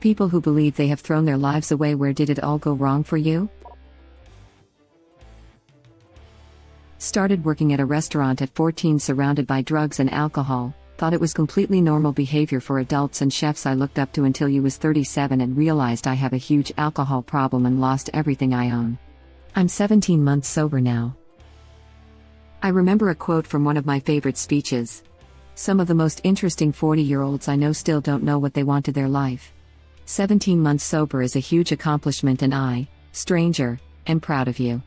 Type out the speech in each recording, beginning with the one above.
People who believe they have thrown their lives away. Where did it all go wrong for you? Started working at a restaurant at 14, surrounded by drugs and alcohol. Thought it was completely normal behavior for adults and chefs I looked up to until you was 37 and realized I have a huge alcohol problem and lost everything I own. I'm 17 months sober now. I remember a quote from one of my favorite speeches. Some of the most interesting 40-year-olds I know still don't know what they want to their life. 17 months sober is a huge accomplishment and I, stranger, am proud of you.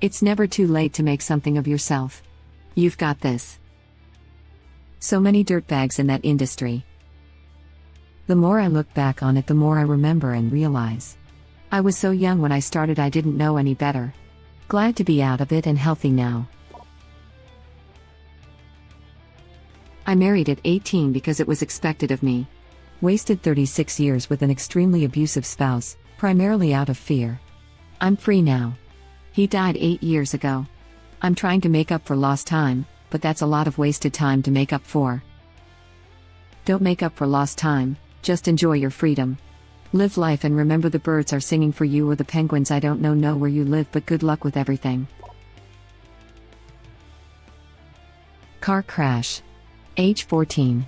It's never too late to make something of yourself. You've got this. So many dirtbags in that industry. The more I look back on it, the more I remember and realize. I was so young when I started, I didn't know any better. Glad to be out of it and healthy now. I married at 18 because it was expected of me. Wasted 36 years with an extremely abusive spouse, primarily out of fear. I'm free now. He died 8 years ago. I'm trying to make up for lost time, but that's a lot of wasted time to make up for. Don't make up for lost time, just enjoy your freedom. Live life and remember the birds are singing for you, or the penguins. I don't know where you live, but good luck with everything. Car crash. Age 14.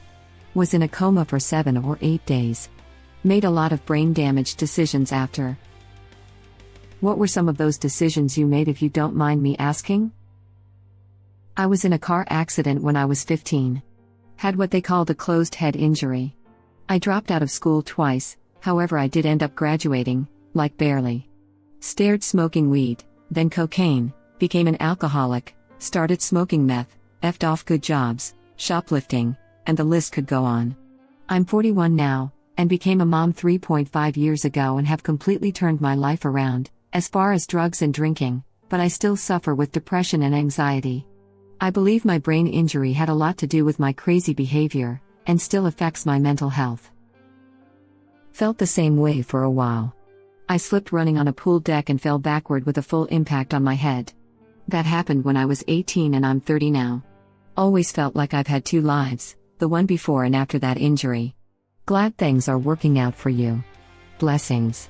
Was in a coma for 7 or 8 days. Made a lot of brain damage decisions after. What were some of those decisions you made, if you don't mind me asking? I was in a car accident when I was 15. Had what they called a closed head injury. I dropped out of school twice, however I did end up graduating, like barely. Started smoking weed, then cocaine, became an alcoholic, started smoking meth, effed off good jobs, shoplifting, and the list could go on. I'm 41 now, and became a mom 3.5 years ago and have completely turned my life around, as far as drugs and drinking, but I still suffer with depression and anxiety. I believe my brain injury had a lot to do with my crazy behavior, and still affects my mental health. Felt the same way for a while. I slipped running on a pool deck and fell backward with a full impact on my head. That happened when I was 18 and I'm 30 now. Always felt like I've had 2 lives, the one before and after that injury. Glad things are working out for you. Blessings.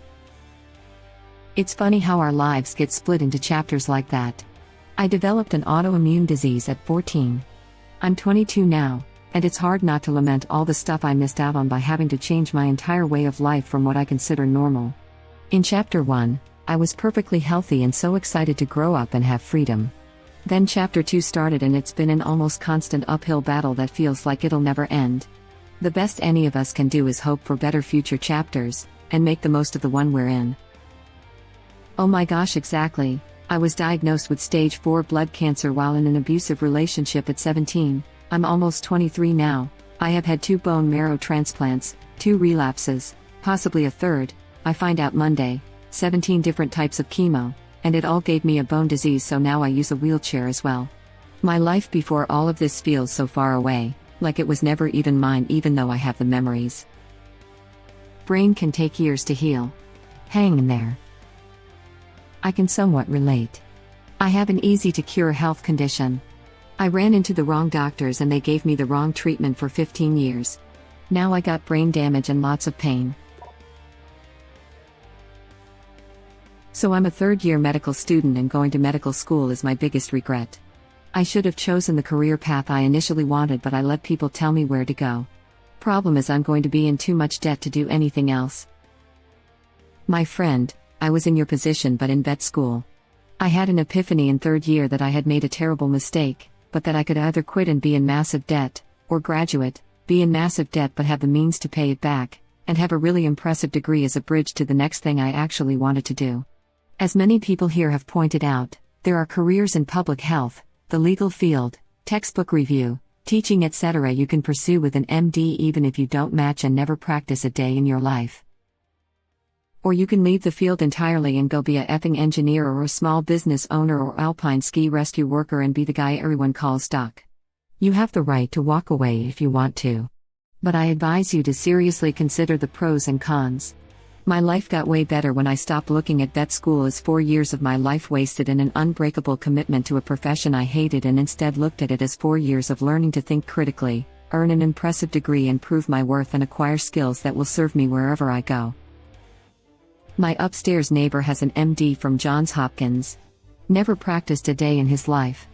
It's funny how our lives get split into chapters like that. I developed an autoimmune disease at 14. I'm 22 now, and it's hard not to lament all the stuff I missed out on by having to change my entire way of life from what I consider normal. In Chapter 1, I was perfectly healthy and so excited to grow up and have freedom. Then Chapter 2 started and it's been an almost constant uphill battle that feels like it'll never end. The best any of us can do is hope for better future chapters, and make the most of the one we're in. Oh my gosh, exactly. I was diagnosed with stage 4 blood cancer while in an abusive relationship at 17. I'm almost 23 now. I have had 2 bone marrow transplants, 2 relapses, possibly a third. I find out Monday, 17 different types of chemo, and it all gave me a bone disease, so now I use a wheelchair as well. My life before all of this feels so far away, like it was never even mine, even though I have the memories. Brain can take years to heal. Hang in there. I can somewhat relate. I have an easy-to-cure health condition. I ran into the wrong doctors and they gave me the wrong treatment for 15 years. Now I got brain damage and lots of pain. So I'm a third-year medical student, and going to medical school is my biggest regret. I should have chosen the career path I initially wanted, but I let people tell me where to go. Problem is, I'm going to be in too much debt to do anything else. My friend, I was in your position but in vet school. I had an epiphany in 3rd year that I had made a terrible mistake, but that I could either quit and be in massive debt, or graduate, be in massive debt but have the means to pay it back, and have a really impressive degree as a bridge to the next thing I actually wanted to do. As many people here have pointed out, there are careers in public health, the legal field, textbook review, teaching, etc. you can pursue with an MD even if you don't match and never practice a day in your life. Or you can leave the field entirely and go be a effing engineer or a small business owner or alpine ski rescue worker and be the guy everyone calls Doc. You have the right to walk away if you want to. But I advise you to seriously consider the pros and cons. My life got way better when I stopped looking at vet school as 4 years of my life wasted in an unbreakable commitment to a profession I hated, and instead looked at it as 4 years of learning to think critically, earn an impressive degree and prove my worth and acquire skills that will serve me wherever I go. My upstairs neighbor has an MD from Johns Hopkins. Never practiced a day in his life.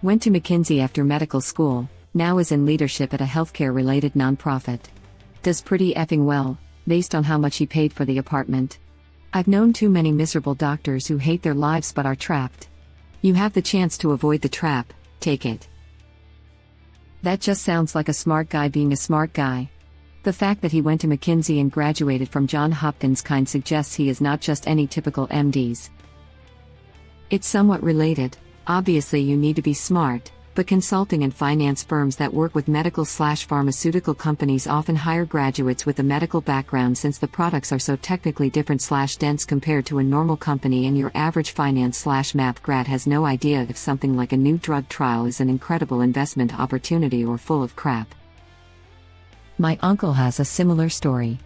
Went to McKinsey after medical school, now is in leadership at a healthcare-related nonprofit. Does pretty effing well, based on how much he paid for the apartment. I've known too many miserable doctors who hate their lives but are trapped. You have the chance to avoid the trap, take it. That just sounds like a smart guy being a smart guy. The fact that he went to McKinsey and graduated from Johns Hopkins kind suggests he is not just any typical MDs. It's somewhat related. Obviously you need to be smart, but consulting and finance firms that work with medical/pharmaceutical companies often hire graduates with a medical background since the products are so technically different/dense compared to a normal company, and your average finance/math grad has no idea if something like a new drug trial is an incredible investment opportunity or full of crap. My uncle has a similar story.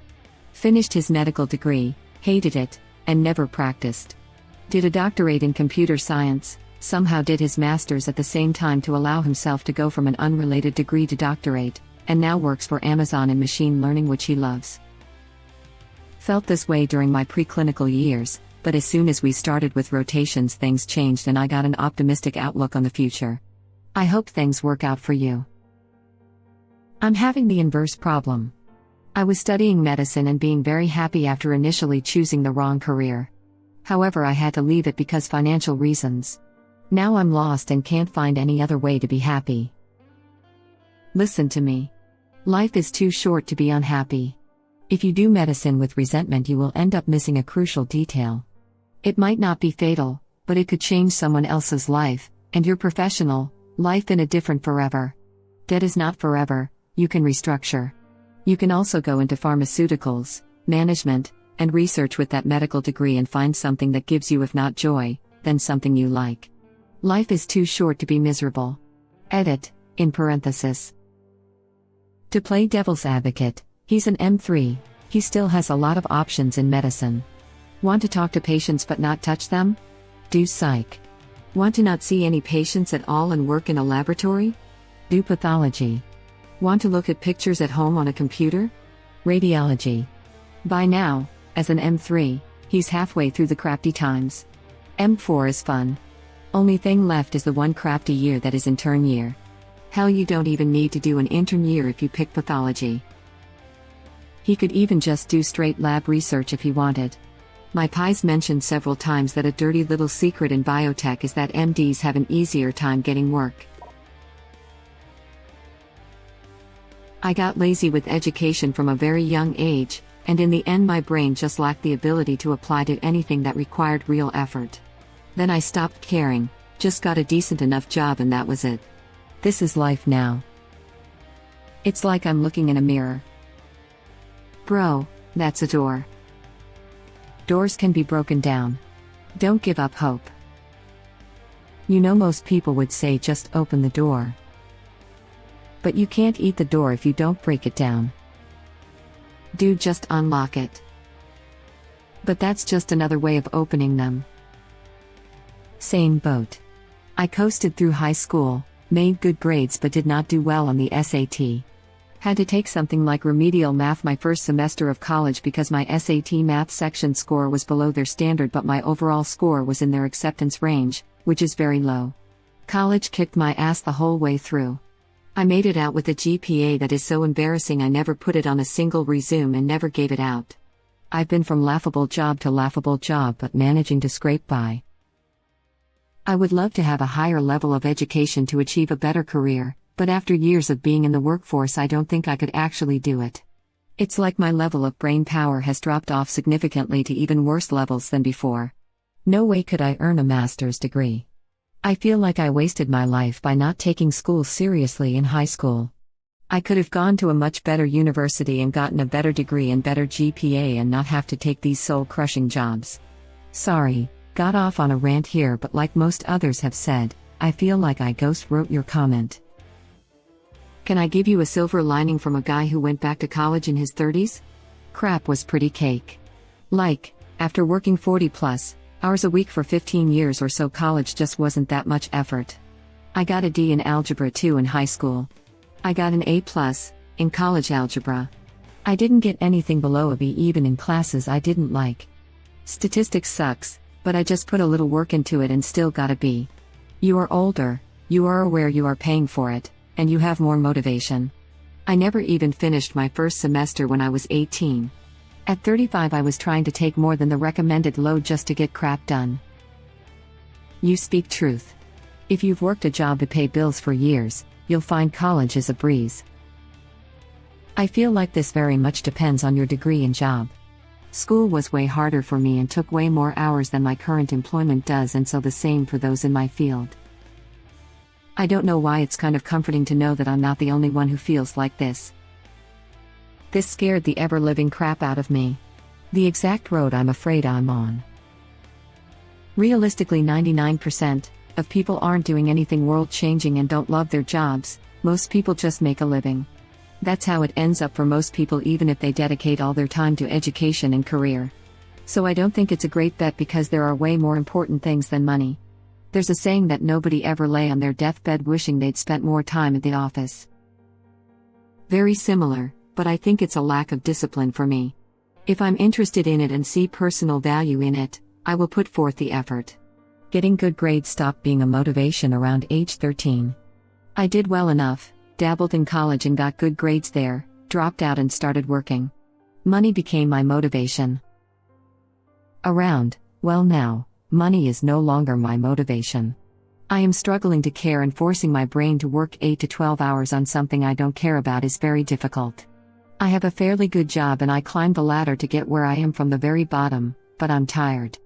Finished his medical degree, hated it, and never practiced. Did a doctorate in computer science, somehow did his master's at the same time to allow himself to go from an unrelated degree to doctorate, and now works for Amazon in machine learning, which he loves. Felt this way during my preclinical years, but as soon as we started with rotations things changed and I got an optimistic outlook on the future. I hope things work out for you. I'm having the inverse problem. I was studying medicine and being very happy after initially choosing the wrong career. However, I had to leave it because financial reasons. Now I'm lost and can't find any other way to be happy. Listen to me. Life is too short to be unhappy. If you do medicine with resentment, you will end up missing a crucial detail. It might not be fatal, but it could change someone else's life, and your professional life in a different forever. Dead is not forever, you can restructure. You can also go into pharmaceuticals, management, and research with that medical degree and find something that gives you, if not joy, then something you like. Life is too short to be miserable. Edit, in parenthesis. To play devil's advocate, he's an M3, he still has a lot of options in medicine. Want to talk to patients but not touch them? Do psych. Want to not see any patients at all and work in a laboratory? Do pathology. Want to look at pictures at home on a computer? Radiology. By now, as an M3, he's halfway through the crafty times. M4 is fun. Only thing left is the one crafty year that is intern year. Hell, you don't even need to do an intern year if you pick pathology. He could even just do straight lab research if he wanted. My pies mentioned several times that a dirty little secret in biotech is that MDs have an easier time getting work. I got lazy with education from a very young age, and in the end my brain just lacked the ability to apply to anything that required real effort. Then I stopped caring, just got a decent enough job and that was it. This is life now. It's like I'm looking in a mirror. Bro, that's a door. Doors can be broken down. Don't give up hope. You know, most people would say just open the door. But you can't eat the door if you don't break it down. Dude, just unlock it. But that's just another way of opening them. Same boat. I coasted through high school, made good grades but did not do well on the SAT. Had to take something like remedial math my first semester of college because my SAT math section score was below their standard, but my overall score was in their acceptance range, which is very low. College kicked my ass the whole way through. I made it out with a GPA that is so embarrassing I never put it on a single resume and never gave it out. I've been from laughable job to laughable job but managing to scrape by. I would love to have a higher level of education to achieve a better career, but after years of being in the workforce I don't think I could actually do it. It's like my level of brain power has dropped off significantly to even worse levels than before. No way could I earn a master's degree. I feel like I wasted my life by not taking school seriously in high school. I could have gone to a much better university and gotten a better degree and better GPA and not have to take these soul-crushing jobs. Sorry, got off on a rant here, but like most others have said, I feel like I ghost wrote your comment. Can I give you a silver lining from a guy who went back to college in his 30s? Crap was pretty cake. Like, after working 40+ hours a week for 15 years or so, college just wasn't that much effort. I got a D in Algebra 2 in high school. I got an A+ in college algebra. I didn't get anything below a B even in classes I didn't like. Statistics sucks, but I just put a little work into it and still got a B. You are older, you are aware you are paying for it, and you have more motivation. I never even finished my first semester when I was 18. At 35 I was trying to take more than the recommended load just to get crap done. You speak truth. If you've worked a job to pay bills for years, you'll find college is a breeze. I feel like this very much depends on your degree and job. School was way harder for me and took way more hours than my current employment does, and so the same for those in my field. I don't know why it's kind of comforting to know that I'm not the only one who feels like this. This scared the ever-living crap out of me. The exact road I'm afraid I'm on. Realistically, 99% of people aren't doing anything world-changing and don't love their jobs. Most people just make a living. That's how it ends up for most people, even if they dedicate all their time to education and career. So I don't think it's a great bet because there are way more important things than money. There's a saying that nobody ever lay on their deathbed wishing they'd spent more time at the office. Very similar, but I think it's a lack of discipline for me. If I'm interested in it and see personal value in it, I will put forth the effort. Getting good grades stopped being a motivation around age 13. I did well enough, dabbled in college and got good grades there, dropped out and started working. Money became my motivation. Now, money is no longer my motivation. I am struggling to care, and forcing my brain to work 8 to 12 hours on something I don't care about is very difficult. I have a fairly good job and I climbed the ladder to get where I am from the very bottom, but I'm tired.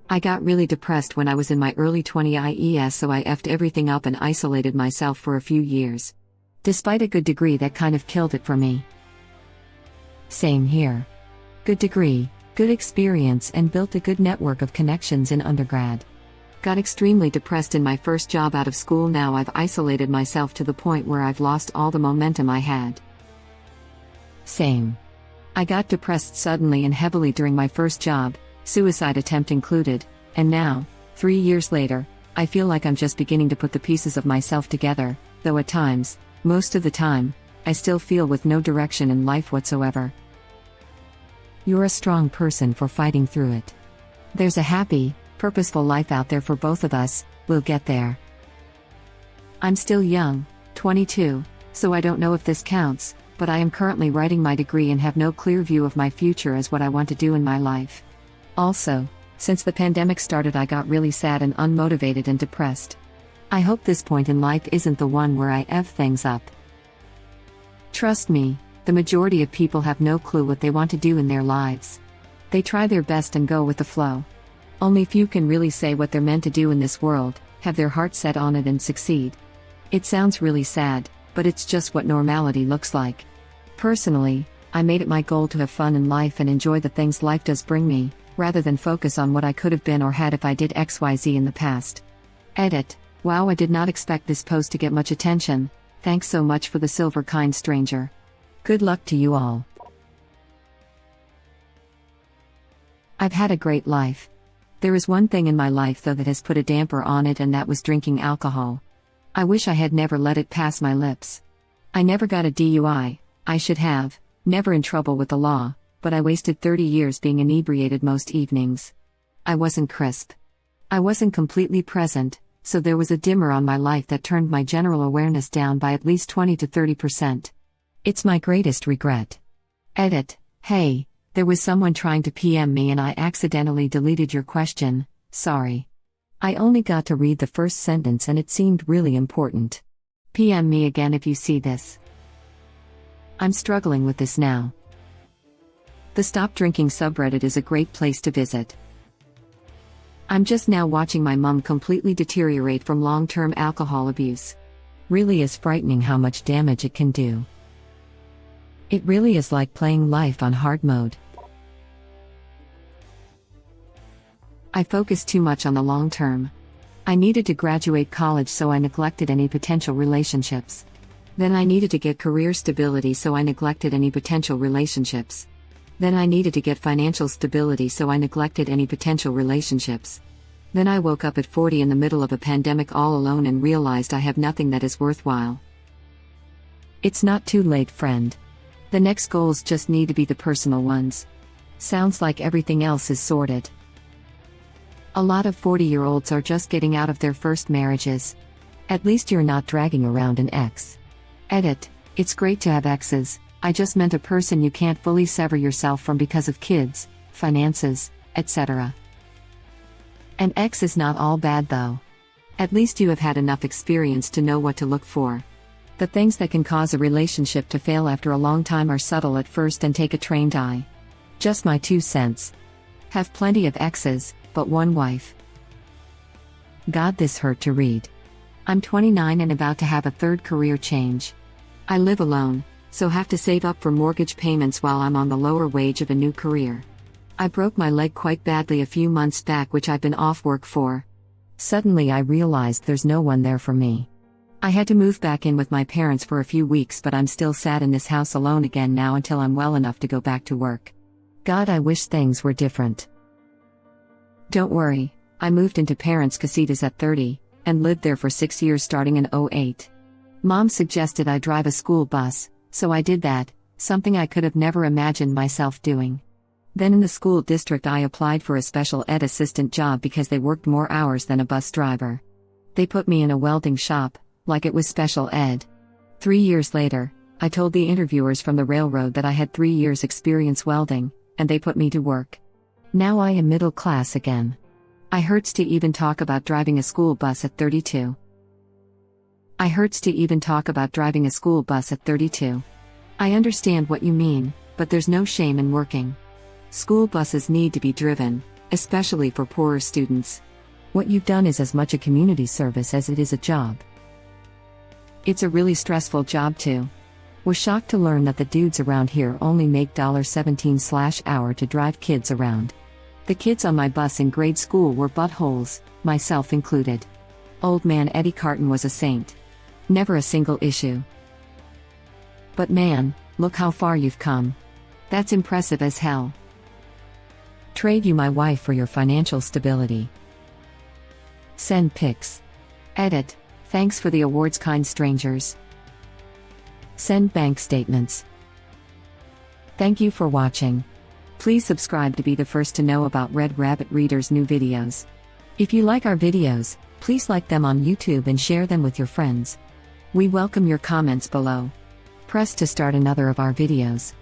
I got really depressed when I was in my early 20s, so I effed everything up and isolated myself for a few years. Despite a good degree, that kind of killed it for me. Same here. Good degree, good experience, and built a good network of connections in undergrad. Got extremely depressed in my first job out of school. Now I've isolated myself to the point where I've lost all the momentum I had. Same. I got depressed suddenly and heavily during my first job, suicide attempt included, and now, 3 years later, I feel like I'm just beginning to put the pieces of myself together, though at times, most of the time, I still feel with no direction in life whatsoever. You're a strong person for fighting through it. There's a happy, purposeful life out there for both of us. We'll get there. I'm still young, 22, so I don't know if this counts, but I am currently writing my degree and have no clear view of my future as what I want to do in my life. Also, since the pandemic started, I got really sad and unmotivated and depressed. I hope this point in life isn't the one where I F things up. Trust me, the majority of people have no clue what they want to do in their lives. They try their best and go with the flow. Only few can really say what they're meant to do in this world, have their heart set on it and succeed. It sounds really sad, but it's just what normality looks like. Personally, I made it my goal to have fun in life and enjoy the things life does bring me, rather than focus on what I could have been or had if I did XYZ in the past. Edit. Wow, I did not expect this post to get much attention. Thanks so much for the silver, kind stranger. Good luck to you all. I've had a great life. There is one thing in my life though that has put a damper on it, and that was drinking alcohol. I wish I had never let it pass my lips. I never got a DUI, I should have, never in trouble with the law, but I wasted 30 years being inebriated most evenings. I wasn't crisp. I wasn't completely present, so there was a dimmer on my life that turned my general awareness down by at least 20 to 30%. It's my greatest regret. Edit. Hey, there was someone trying to PM me and I accidentally deleted your question, sorry. I only got to read the first sentence and it seemed really important. PM me again if you see this. I'm struggling with this now. The Stop Drinking subreddit is a great place to visit. I'm just now watching my mum completely deteriorate from long-term alcohol abuse. Really is frightening how much damage it can do. It really is like playing life on hard mode. I focused too much on the long term. I needed to graduate college, so I neglected any potential relationships. Then I needed to get career stability, so I neglected any potential relationships. Then I needed to get financial stability, so I neglected any potential relationships. Then I woke up at 40 in the middle of a pandemic all alone and realized I have nothing that is worthwhile. It's not too late, friend. The next goals just need to be the personal ones. Sounds like everything else is sorted. A lot of 40-year-olds are just getting out of their first marriages. At least you're not dragging around an ex. Edit. It's great to have exes. I just meant a person you can't fully sever yourself from because of kids, finances, etc. An ex is not all bad though. At least you have had enough experience to know what to look for. The things that can cause a relationship to fail after a long time are subtle at first and take a trained eye. Just my 2 cents. Have plenty of exes, but one wife. God, this hurt to read. I'm 29 and about to have a third career change. I live alone, so have to save up for mortgage payments while I'm on the lower wage of a new career. I broke my leg quite badly a few months back, which I've been off work for. Suddenly I realized there's no one there for me. I had to move back in with my parents for a few weeks, but I'm still sat in this house alone again now until I'm well enough to go back to work. God, I wish things were different. Don't worry, I moved into parents' casitas at 30, and lived there for 6 years starting in 2008. Mom suggested I drive a school bus, so I did that, something I could have never imagined myself doing. Then in the school district I applied for a special ed assistant job because they worked more hours than a bus driver. They put me in a welding shop, like it was special ed. 3 years later, I told the interviewers from the railroad that I had 3 years experience welding, and they put me to work. Now I am middle class again. I hurts to even talk about driving a school bus at 32. I understand what you mean, but there's no shame in working. School buses need to be driven, especially for poorer students. What you've done is as much a community service as it is a job. It's a really stressful job too. Was shocked to learn that the dudes around here only make $17/hour to drive kids around. The kids on my bus in grade school were buttholes, myself included. Old man Eddie Carton was a saint. Never a single issue. But man, look how far you've come. That's impressive as hell. Trade you my wife for your financial stability. Send pics. Edit. Thanks for the awards, kind strangers. Send bank statements. Thank you for watching. Please subscribe to be the first to know about Red Rabbit Reader's new videos. If you like our videos, please like them on YouTube and share them with your friends. We welcome your comments below. Press to start another of our videos.